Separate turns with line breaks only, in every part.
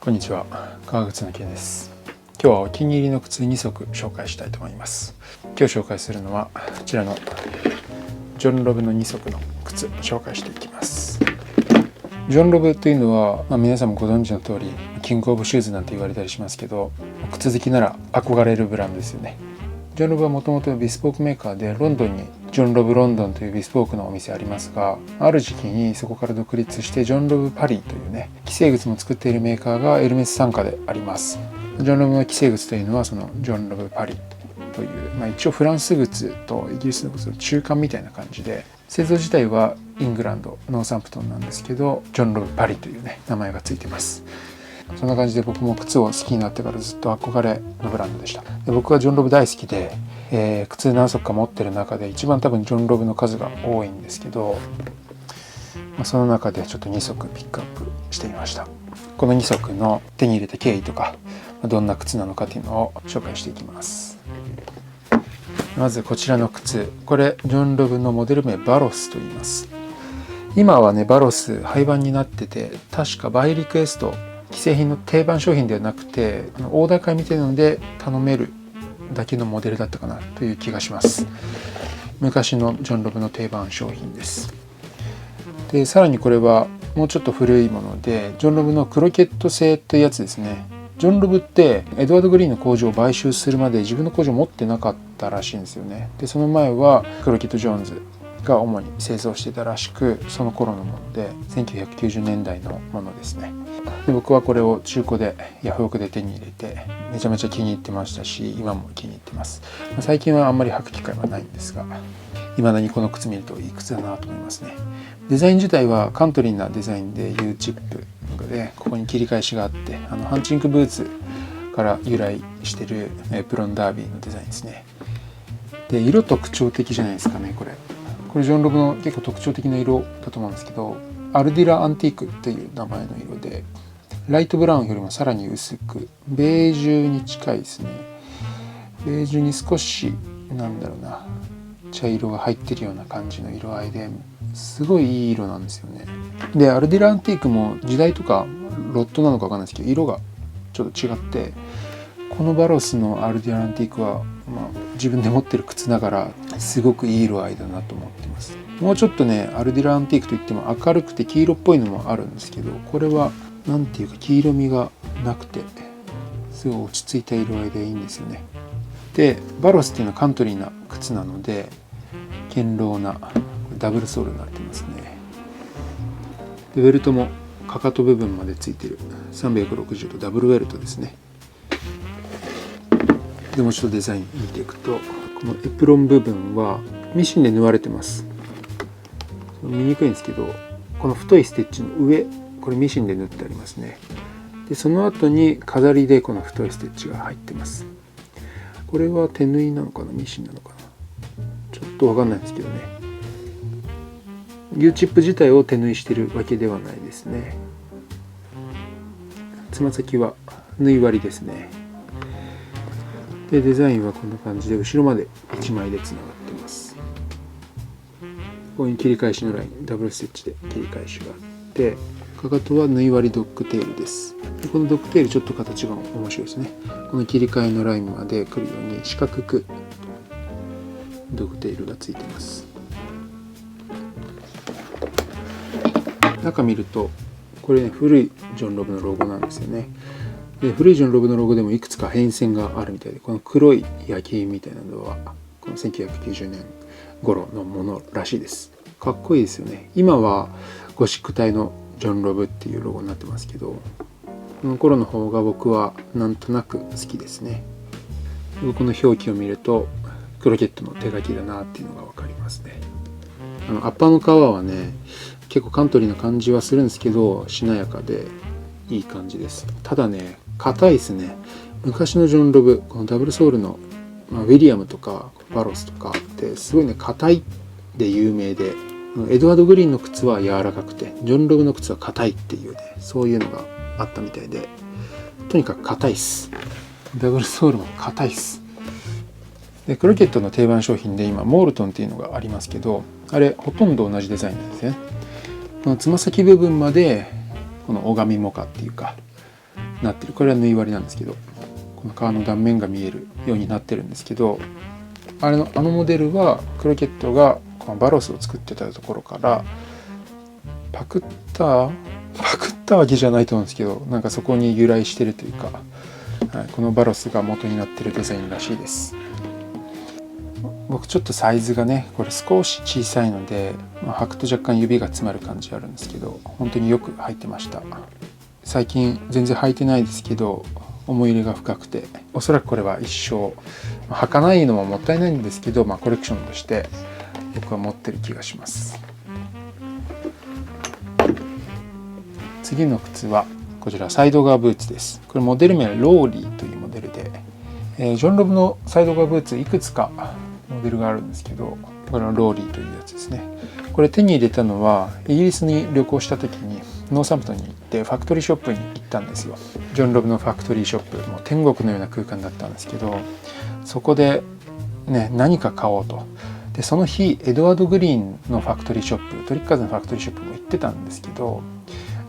こんにちは、革靴の件です。今日はお気に入りの靴2足紹介したいと思います。今日紹介するのはこちらのジョンロブの2足の靴を紹介していきます。ジョンロブというのは、皆さんもご存知の通りキングオブシューズなんて言われたりしますけど、靴好きなら憧れるブランドですよね。ジョンロブはもともとビスポークメーカーで、ロンドンにジョンロブロンドンというビスポークのお店ありますが、ある時期にそこから独立してジョンロブパリというね、既製靴も作っているメーカーがエルメス傘下であります。ジョンロブの既製靴というのはそのジョンロブパリという、一応フランス靴とイギリスの靴の中間みたいな感じで、製造自体はイングランドノーサンプトンなんですけど、ジョンロブパリというね名前がついてます。そんな感じで僕も靴を好きになってからずっと憧れのブランドでした。で、僕はジョンロブ大好きで、靴何足か持ってる中で一番多分ジョンロブの数が多いんですけど、その中でちょっと2足ピックアップしてみました。この2足の手に入れた経緯とか、どんな靴なのかっていうのを紹介していきます。まずこちらの靴、これジョンロブのモデル名バロスと言います。今はねバロス廃盤になってて、確かバイリクエスト既製品の定番商品ではなくて、オーダー会みたいなので頼めるだけのモデルだったかなという気がします。昔のジョンロブの定番商品です。で、さらにこれはもうちょっと古いもので、ジョンロブのクロケット製ってやつですね。ジョンロブってエドワード・グリーンの工場を買収するまで自分の工場を持ってなかったらしいんですよね。で、その前はクロケット・ジョーンズが主に製造してたらしく、その頃のもので1990年代のものですね。で、僕はこれを中古でヤフオクで手に入れてめちゃめちゃ気に入ってましたし、今も気に入ってます。最近はあんまり履く機会はないんですが、未だにこの靴見るといい靴だなと思いますね。デザイン自体はカントリーなデザインで U チップで、ここに切り返しがあって、ハンチングブーツから由来してるエプロンダービーのデザインですね。で、色特徴的じゃないですかね。これジョンロブの結構特徴的な色だと思うんですけど、アルディラアンティークっていう名前の色で、ライトブラウンよりもさらに薄くベージュに近いですね。ベージュに少し茶色が入ってるような感じの色合いで、すごいいい色なんですよね。で、アルディラアンティークも時代とかロットなのかわかんないですけど、色がちょっと違って、このバロスのアルディラアンティークは、自分で持ってる靴ながらすごくいい色合いだなと思ってます。もうちょっとね、アルディラアンティークといっても明るくて黄色っぽいのもあるんですけど、これはなんていうか黄色みがなくて、すごい落ち着いた色合いでいいんですよね。で、バロスっていうのはカントリーな靴なので、堅牢なダブルソールになってますね。で、ベルトもかかと部分までついてる360度ダブルウェルトですね。で、もうちょっとデザイン見ていくと、このエプロン部分はミシンで縫われてます。見にくいんですけど、この太いステッチの上、これミシンで縫ってありますね。で、その後に飾りでこの太いステッチが入ってます。これは手縫いなのかな、ミシンなのかな、ちょっとわかんないんですけどね。U チップ自体を手縫いしてるわけではないですね。つま先は縫い割りですね。で、デザインはこんな感じで後ろまで1枚でつながってます。ここに切り返しのライン、ダブルステッチで切り返しがあって、かかとは縫い割りドッグテールです。で、このドッグテールちょっと形が面白いですね。この切り替えのラインまで来るように四角くドッグテールがついています。中見ると、これね、古いジョンロブのロゴなんですよね。で、古いジョンロブのロゴでもいくつか変遷があるみたいで、この黒い焼き印みたいなのはこの1990年頃のものらしいです。かっこいいですよね。今はゴシック体のジョンロブっていうロゴになってますけど、この頃の方が僕はなんとなく好きですね。僕の表記を見るとクロケットの手書きだなっていうのが分かりますね。アッパーの革はね、結構カントリーな感じはするんですけど、しなやかでいい感じです。ただね、硬いですね。昔のジョンロブ、このダブルソールの、ウィリアムとかバロスとかってすごいね、硬いで有名で、エドワード・グリーンの靴は柔らかくて、ジョンロブの靴は硬いっていうね、そういうのがあったみたいで、とにかく硬いっす。ダブルソールも硬いっす。で、クロケットの定番商品で今モールトンっていうのがありますけど、あれほとんど同じデザインなんですね。このつま先部分までこの拝みモカっていうかなってる。これは縫い割りなんですけど、この革の断面が見えるようになってるんですけど、あのモデルはクロケットがこのバロスを作ってたところからパクったわけじゃないと思うんですけど、なんかそこに由来してるというか、はい、このバロスが元になってるデザインらしいです。僕ちょっとサイズがねこれ少し小さいので、履くと若干指が詰まる感じあるんですけど、本当によく履いてました。最近全然履いてないですけど思い入れが深くて、おそらくこれは一生履かないのももったいないんですけど、コレクションとして僕は持ってる気がします。次の靴はこちらサイド側ブーツです。これモデル名はローリーというモデルで、ジョンロブのサイド側ブーツいくつかモデルがあるんですけど、これはローリーというやつですね。これ手に入れたのはイギリスに旅行した時にノーサンプトンに行ってファクトリーショップに行ったんですよ。ジョンロブのファクトリーショップ、もう天国のような空間だったんですけど、そこでね何か買おうと。でその日エドワード・グリーンのファクトリーショップ、トリッカーズのファクトリーショップも行ってたんですけど、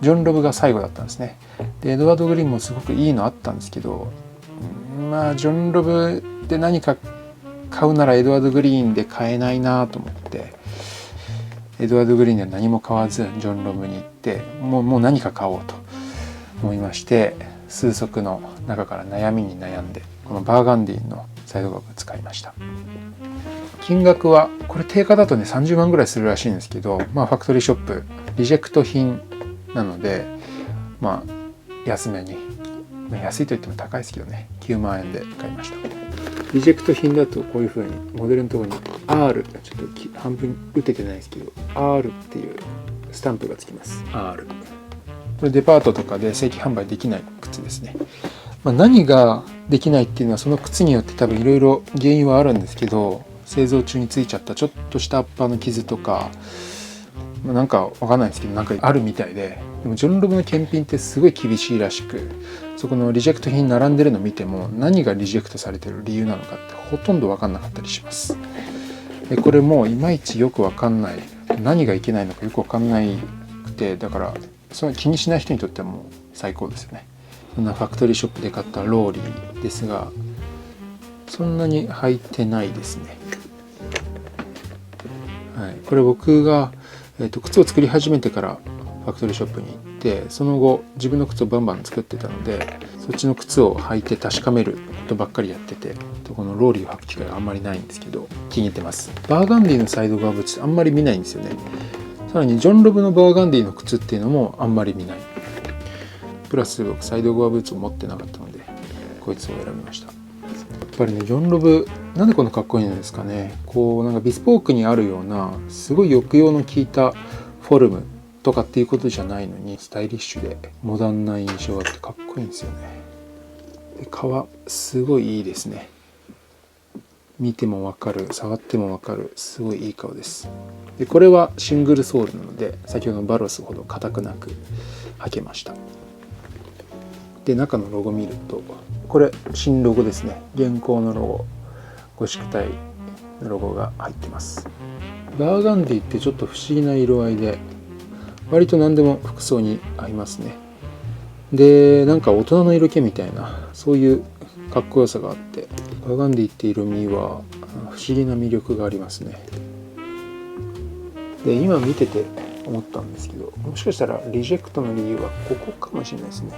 ジョンロブが最後だったんですね。でエドワード・グリーンもすごくいいのあったんですけど、ジョンロブで何か買うならエドワード・グリーンで買えないなと思って、エドワード・グリーンでは何も買わずジョンロブに行って、もう何か買おうと思いまして、数足の中から悩みに悩んでこのバーガンディのサイドガブ使いました。金額はこれ定価だとね30万ぐらいするらしいんですけど、ファクトリーショップリジェクト品なので安めに、安いと言っても高いですけどね、9万円で買いました。リジェクト品だとこういう風にモデルのところに R、 ちょっと半分打ててないですけど R っていうスタンプがつきます。 R、 これデパートとかで正規販売できない靴ですね。何ができないっていうのはその靴によって多分いろいろ原因はあるんですけど、製造中についちゃったちょっとしたアッパーの傷とか、なんかわかんないですけどなんかあるみたいで、でもジョンロブの検品ってすごい厳しいらしく、そこのリジェクト品並んでるの見ても何がリジェクトされてる理由なのかってほとんど分かんなかったりします。でこれもいまいちよく分かんない、何がいけないのかよく分かんないくて、だからその気にしない人にとってはもう最高ですよね。そんなファクトリーショップで買ったローリーですが、そんなに履いてないですね。はい、これ僕が、靴を作り始めてからファクトリーショップに行って、その後自分の靴をバンバン作ってたので、そっちの靴を履いて確かめることばっかりやってて、このローリーを履く機会があんまりないんですけど気に入ってます。バーガンディのサイド側靴あんまり見ないんですよね。さらにジョンロブのバーガンディの靴っていうのもあんまり見ない。プラス僕サイド側ブーツを持ってなかったのでこいつを選びました。やっぱりねジョンロブなんでこんなかっこいいんですかね。こうなんかビスポークにあるようなすごい抑揚の効いたフォルムとかっていうことじゃないのに、スタイリッシュでモダンな印象があってかっこいいんですよね。で革すごいいいですね。見てもわかる、触ってもわかる、すごいいい革です。でこれはシングルソールなので先ほどのバロスほど硬くなく履けました。で中のロゴ見るとこれ新ロゴですね。現行のロゴ、ゴシック体のロゴが入ってます。バーガンディってちょっと不思議な色合いで割と何でも服装に合いますね。でなんか大人の色気みたいなそういうかっこよさがあって、バーガンディって色味は不思議な魅力がありますね。で今見てて思ったんですけど、もしかしたらリジェクトの理由はここかもしれないですね。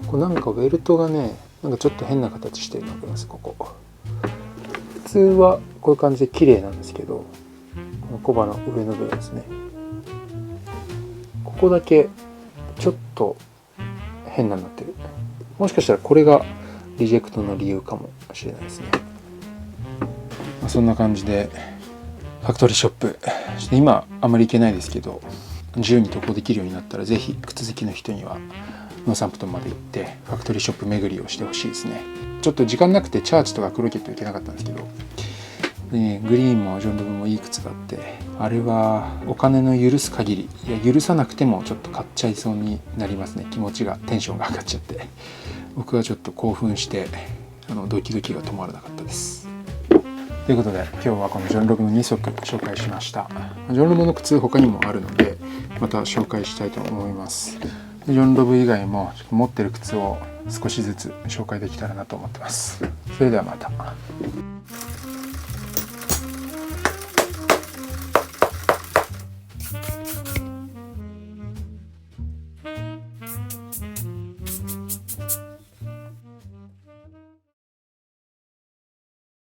ここなんかベルトがねなんかちょっと変な形してるの分かります？ここ普通はこういう感じで綺麗なんですけど、このコバの上の部分ですね、ここだけちょっと変なになってる。もしかしたらこれがリジェクトの理由かもしれないですね。そんな感じでファクトリーショップ今あんまり行けないですけど、自由に渡航できるようになったらぜひ靴好きの人にはノーサンプトンまで行ってファクトリーショップ巡りをしてほしいですね。ちょっと時間なくてチャーチとかクロケット行けなかったんですけど、グリーンもジョンロブもいい靴があって、あれはお金の許す限り、いや許さなくてもちょっと買っちゃいそうになりますね。気持ちがテンションが上がっちゃって僕はちょっと興奮してドキドキが止まらなかったです。ということで今日はこのジョンロブの2足紹介しました。ジョンロブの靴他にもあるのでまた紹介したいと思います。ジョンロブ以外もちょっと持ってる靴を少しずつ紹介できたらなと思ってます。それではまた。